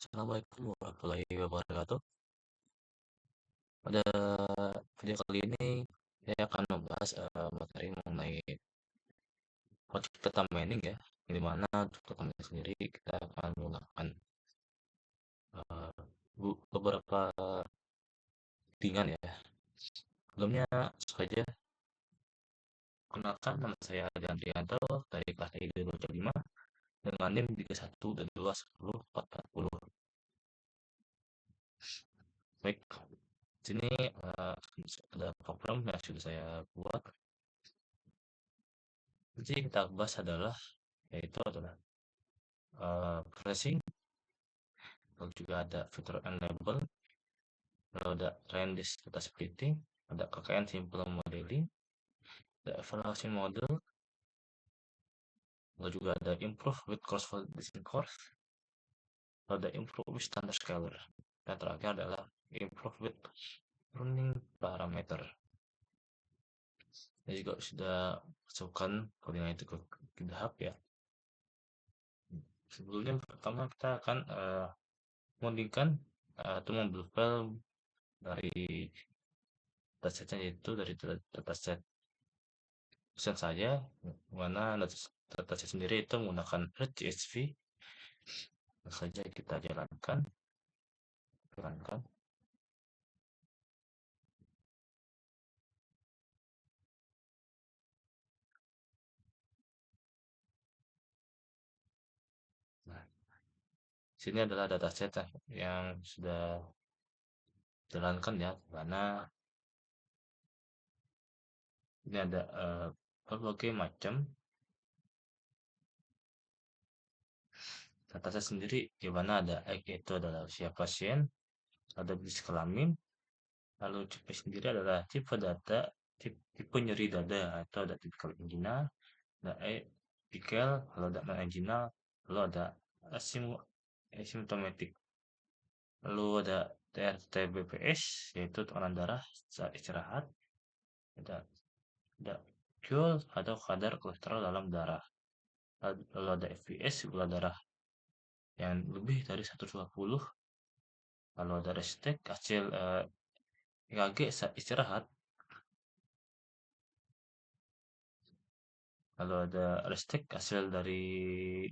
Assalamualaikum warahmatullahi wabarakatuh. Pada video kali ini saya akan membahas materi mengenai project data mining ya, di mana untuk data mining sendiri kita akan menggunakan eh, beberapa settingan ya. Sebelumnya saja kenalkan, nama saya Adrian Trianto dari kelas ID 205 dengan NIM 31 dan 210 Baik, sini ada program yang sudah saya buat. Jadi kita bahas adalah yaitu adalah pricing, lalu juga ada fitur enable, lalu ada range data splitting, ada KKN simple modeling, ada evaluation model, lalu juga ada improve with cross validation course, lalu ada improve with standard scaler, dan terakhir adalah improve with running parameter. Saya juga sudah masukkan kodenya itu ke GitHub ya. Sebelumnya pertama kita akan membandingkan atau membuild file dari datasetnya, yaitu dari dataset dosen saya, mana dataset sendiri itu menggunakan CSV. Saja kita jalankan. Nah, sini adalah dataset yang sudah jalankan ya, mana ini ada berbagai macam dataset sendiri, di mana ada itu adalah usia pasien, ada jenis kelamin, lalu tipe sendiri adalah tipe data, tipe nyeri dada atau ada tipikal angina, ada apical, lalu ada non angina, lalu ada asymptomatic, lalu ada TRT-BPS yaitu tekanan darah saat istirahat, ada fuel atau kadar kolesterol dalam darah, lalu ada FVS gula darah yang lebih dari 120, lalu ada restek hasil EKG saat istirahat, lalu ada restek hasil dari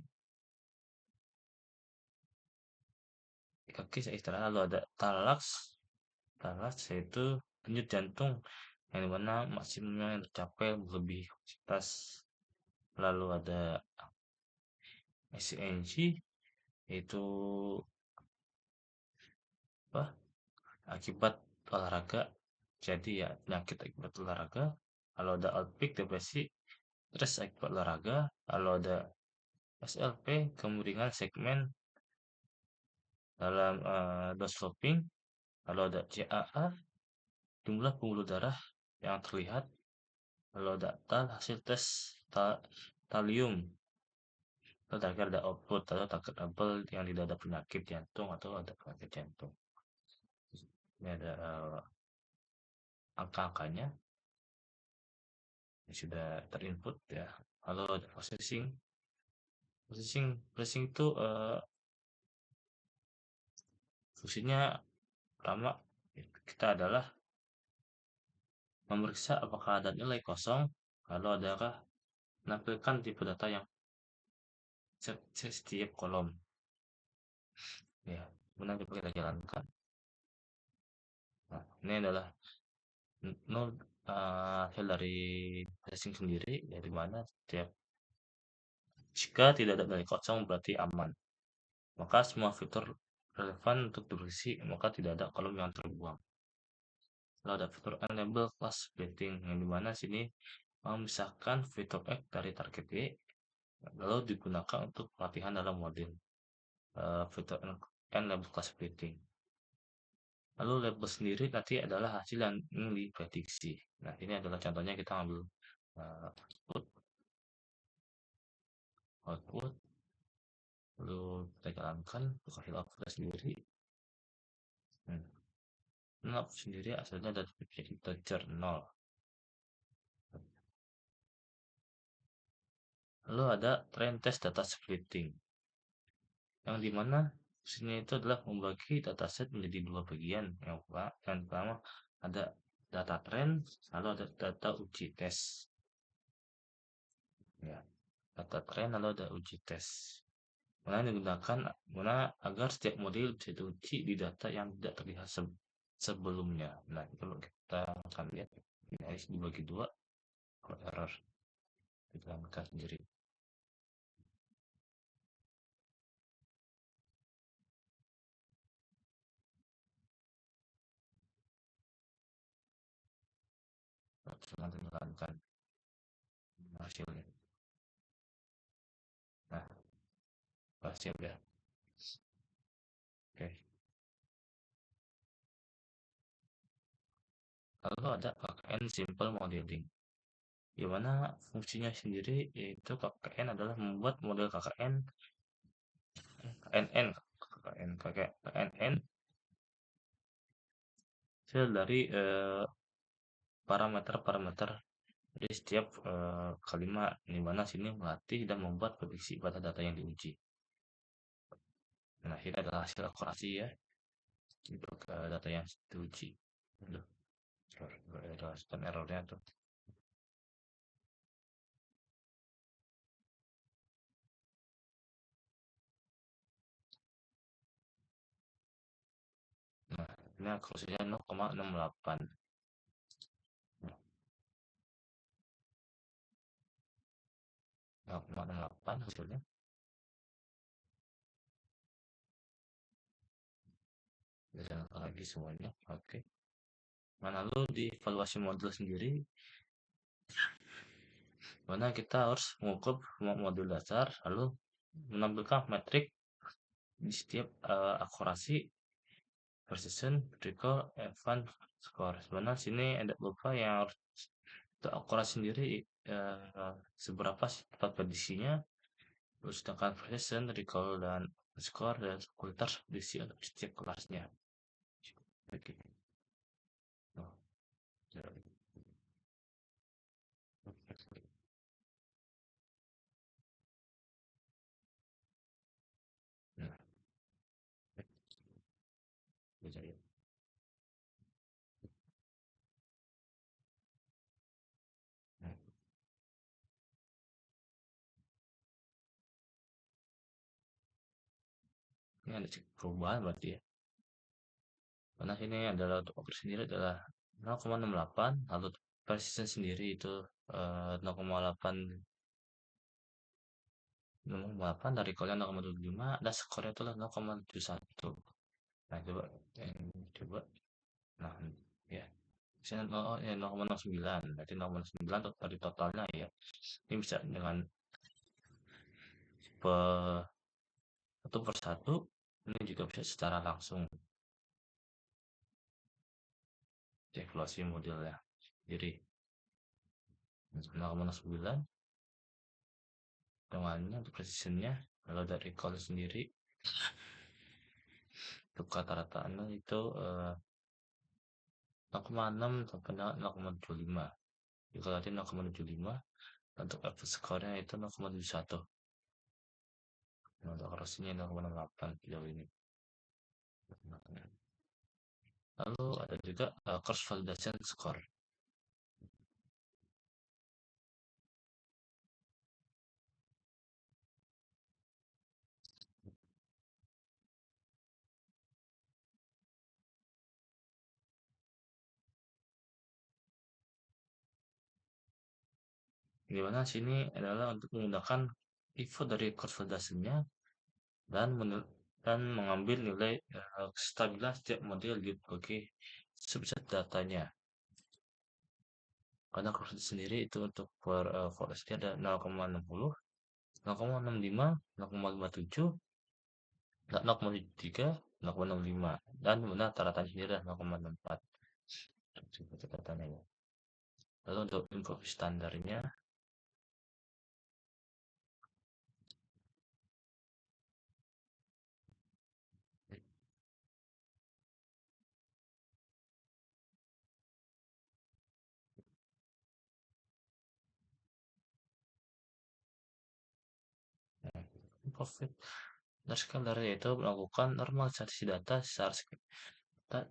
EKG saat istirahat, lalu ada talax yaitu denyut jantung yang dimana maksimumnya yang tercapai lebih kapasitas, lalu ada ECG yaitu apa, akibat olahraga, jadi ya penyakit akibat olahraga, lalu ada outpeak depresi stres akibat olahraga, lalu ada SLP kemiringan segmen dalam dose sloping, lalu ada CAA jumlah pembuluh darah yang terlihat, lalu ada hasil tes talium, lalu terakhir ada output atau target level yang tidak ada penyakit jantung atau ada penyakit jantung. Ini ada angka-angkanya yang sudah terinput ya. Lalu ada processing itu fungsinya pertama kita adalah memeriksa apakah ada nilai kosong, lalu adakah menampilkan tipe data yang setiap kolom ya. Kemudian kita jalankan. Nah, ini adalah nol hasil dari processing sendiri, ya, di mana jika tidak ada nilai kosong berarti aman, maka semua fitur relevan untuk diberisi, maka tidak ada kolom yang terbuang. Lalu ada fitur enable class splitting, yang dimana sini memisahkan fitur X dari target Y, lalu digunakan untuk pelatihan dalam model fitur enable class splitting. Lalu label sendiri nanti adalah hasil yang ingin diprediksi. Nah, ini adalah contohnya, kita ambil output, lalu kita jalankan untuk hasil output sendiri. Output sendiri hasilnya dari integer 0. Lalu ada trend test data splitting, yang dimana Fungsinya itu adalah membagi dataset menjadi dua bagian. Yang pertama ada data tren, lalu ada data uji tes. Ya, data tren lalu ada uji tes. Mana digunakan mana agar setiap model bisa diuji di data yang tidak terlihat sebelumnya. Nah, kalau kita akan lihat ini dibagi dua, kalau error kita angkat sendiri. Nanti melakukan hasilnya. Nah, siap ya. Oke. Lalu ada KKN Simple Modeling. Di mana fungsinya sendiri yaitu KKN adalah membuat model KKN KNN KNN hasil dari parameter-parameter dari setiap kalimat, di mana sini melatih dan membuat prediksi pada data yang diuji. Nah, ini adalah hasil akurasi ya untuk data yang diuji. Aduh, errornya tuh. Nah, ini akurasinya 0,68. 0,68 hasilnya. Bisa lagi semuanya. Oke. Nah, lalu di evaluasi model sendiri, mana kita harus mengukur modul dasar, lalu menampilkan metrik di setiap akurasi, precision, recall, advanced score. Sebenarnya sini ada beberapa yang harus untuk akurasi sendiri seberapa cepat prediksinya, terus sedangkan precision, recall, dan score dan kualitas prediksi untuk setiap kelasnya. Oke. Oh, ya. Nah, bisa ya. Nah, ini ada perubahan berarti ya. Karena ini adalah untuk operasi sendiri adalah 0,68, lalu precision sendiri itu 0,8 0,8 dari call 0,25 dan skornya itu 0,71. Nah, coba coba. Nah, ya. Misalnya ya 0,09, berarti 0,9 dari totalnya ya. Ini bisa dengan satu per satu, ini juga bisa secara langsung evaluasi modelnya. Jadi 0,9 temannya untuk precisionnya, kalau dari call sendiri untuk rata-rataannya itu 0,6 sampai 0,75. Jika nanti 0,75 untuk average score-nya itu 0,71. Nah, untuk korosinya 0,68 sejauh ini. Lalu ada juga cross validation score. Di mana sini adalah untuk menggunakan info dari cross validation-nya dan mengambil nilai kestabilan setiap model di berbagai subset datanya. Karena cross sendiri itu untuk forestnya ada 0,60, 0,65, 0,57, 0,73, 0,65, dan benar rata-rata sendiri adalah 0,64. Seperti katanya ya. Lalu untuk info standarnya, profit Scalar yaitu melakukan normalisasi data secara signifikan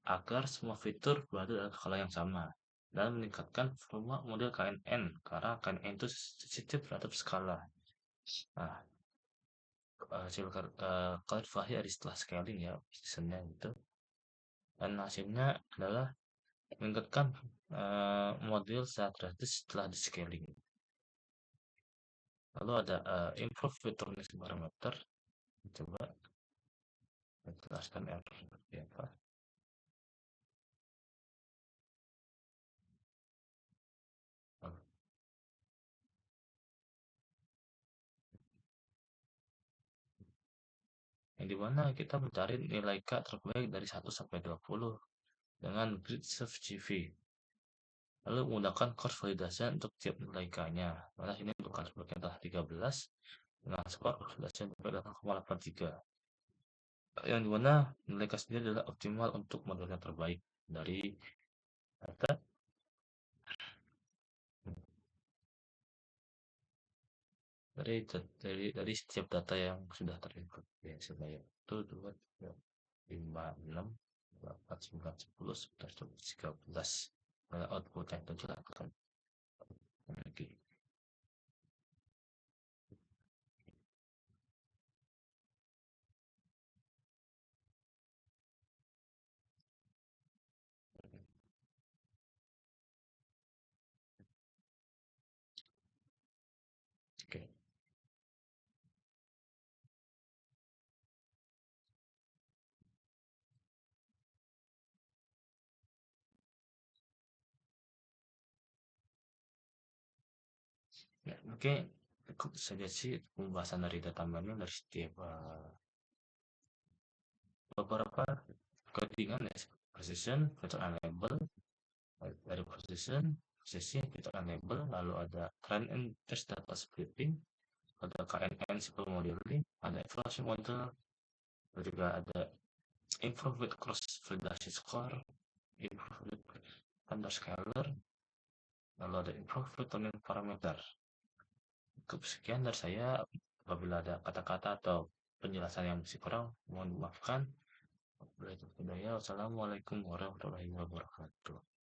agar semua fitur berada dalam skala yang sama dan meningkatkan volume model KNN karena KNN itu sensitif terhadap skala. Nah, hasil kalkulasi ada setelah scaling ya, precisionnya gitu. Dan hasilnya adalah meningkatkan model secara drastis setelah di scaling. Lalu ada improve return parameter. Coba jelaskan error seperti apa. Yang dimana kita mencari nilai K terbaik dari 1 sampai 20 dengan grid search GV. Lalu menggunakan course validasi untuk tiap nilai K-nya. Mana ini untuk course validasi adalah 13 dengan skor validasi sampai 8,83. Yang dimana nilai K sendiri adalah optimal untuk model yang terbaik dari data dari setiap data yang sudah terinput ya sebanyak itu 2 3 5 6 4 9 10 11 12 13 output yang terjelaskan lagi. Oke. Ya, oke, cukup saja sih pembahasan dari data mining dari setiap beberapa codingan ya, precision, feature enable, dari precision, feature enable, lalu ada trend and test data splitting, ada KNN simple modeling, ada evaluation model, lalu juga ada improve with cross validation score, improve with standard scalar, lalu ada improve with tuning parameter. Cukup sekian dari saya. Apabila ada kata-kata atau penjelasan yang masih kurang, mohon dimaafkan. Wassalamualaikum warahmatullahi wabarakatuh.